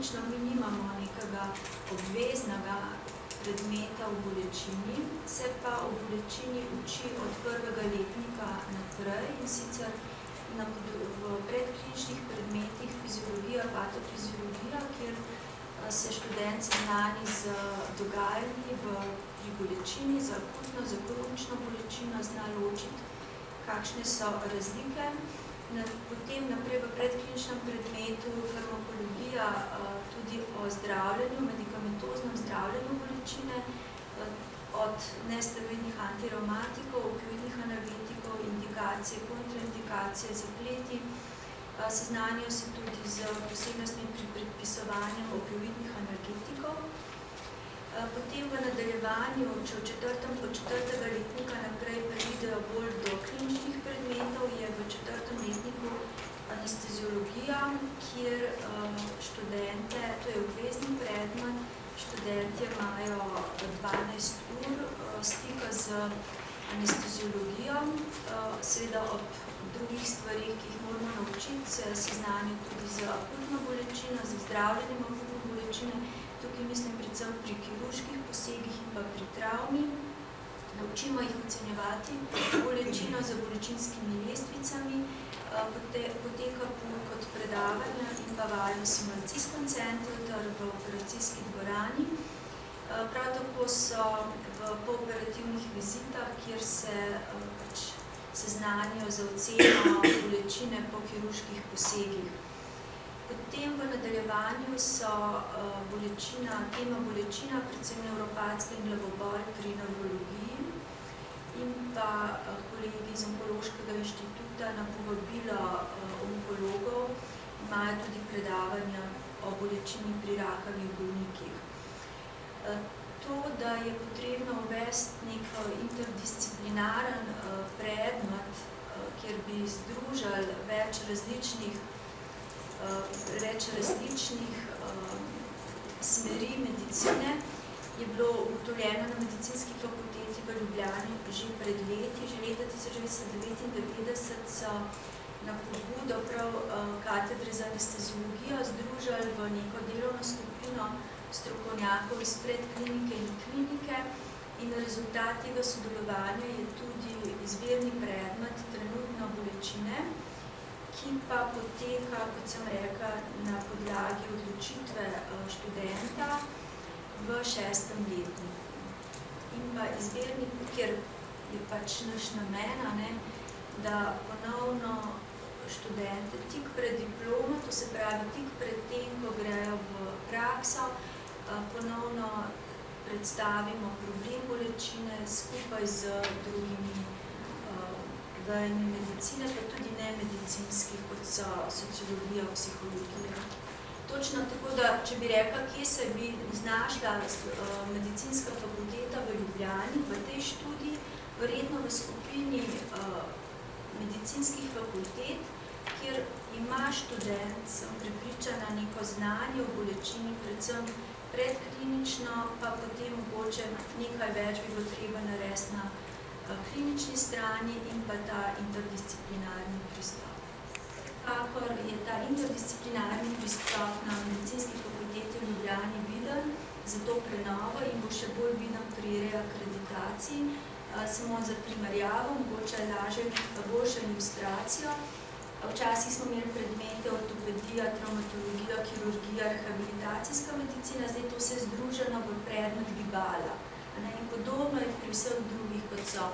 klinično mi nimamo nekega obveznega predmeta v bolečini, se pa v bolečini uči od prvega letnika naprej in sicer v predkliničnih predmetih fiziologija, patofiziologija, kjer se študent seznani z dogajanji pri bolečini, za akutno, za kronično bolečino, zna ločiti, kakšne so razlike. Potem naprej v predkliničnem predmetu farmakologija tudi o zdravljenju, medikamentoznem zdravljenju bolečine, od nesteroidnih antirevmatikov, opioidnih analgetikov, indikacije, kontraindikacije, zapleti. Seznanijo se tudi z posebnostmi pri predpisovanju opioidnih analgetikov. Potem v nadaljevanju, če od četrtega letnika naprej pridejo bolj do kliničnih predmetov, je v četrtem letniku anesteziologija, kjer študente, to je obvezni predmet, študentje imajo 12 ur stika z anesteziologijo, seveda ob drugih stvarih, ki jih moramo naučiti, se seznanijo tudi z akutno bolečino, z zdravljenjem akutne bolečine. Tukaj mislim predvsem pri kirurških posegih in pa pri travmi. Naučimo jih ocenjevati bolečino z bolečinskimi lestvicami, poteka kot predavanja in pa vaje v simulacijskem centru ter v operacijski dvorani. Prav tako so v pooperativnih vizitah, kjer se seznanijo za oceno bolečine po kirurških posegih. Potem v nadaljevanju so tema bolečina, predvsem nevropatske in glavobol pri nevrologiji in pa kolegi iz Onkološkega inštituta na povabilo onkologov imajo tudi predavanja o bolečini pri rakavih bolnikih. To, da je potrebno uvesti nek interdisciplinaren predmet, kjer bi združili več različnih smeri medicine, je bilo ugotovljeno na medicinski fakulteti v Ljubljani že pred leti. Že leta 1999 so na pobudo prav katedre za anesteziologijo združili v neko delovno skupino strokovnjakov iz predklinike in klinike in rezultat tega sodelovanja je tudi izbirni predmet trenutno bolečine, ki pa poteka, kot sem rekla, na podlagi odločitve študenta v 6. letniku. In pa izbirni, ker je pač naš namen, da ponovno študente tik pred diplomo, to se pravi tik pred tem, ko grejo v prakso, ponovno predstavimo problem bolečine skupaj z drugimi vejami medicine, pa tudi nemedicinskih, kot so sociologija, psihologija. Točno tako, da če bi rekla, kje se bi znašla medicinska fakulteta v Ljubljani, v tej študiji, verjetno v skupini medicinskih fakultet, kjer ima študent, sem prepričana, neko znanje o bolečini, predvsem predklinično, pa potem mogoče nekaj več bi bilo treba narediti na klinični strani in pa ta interdisciplinarni pristop. Kakor je ta interdisciplinarni pristop na medicinski fakulteti v Ljubljani viden, zato prenovo in bo še bolj viden pri reakreditaciji, samo za primerjavo, mogoče lažje, boljšo ilustracijo. Včasih smo imeli predmete ortopedija, travmatologija, kirurgija, rehabilitacijska medicina, zdaj to vse združeno v predmet gibala. In podobno je pri vseh drugih, kot so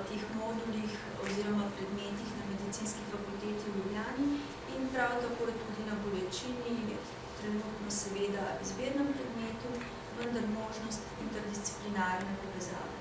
teh modulih oziroma predmetih na medicinski fakulteti v Ljubljani in prav tako je tudi na bolečini, trenutno seveda izbirnem predmetu, vendar možnost interdisciplinarne povezave.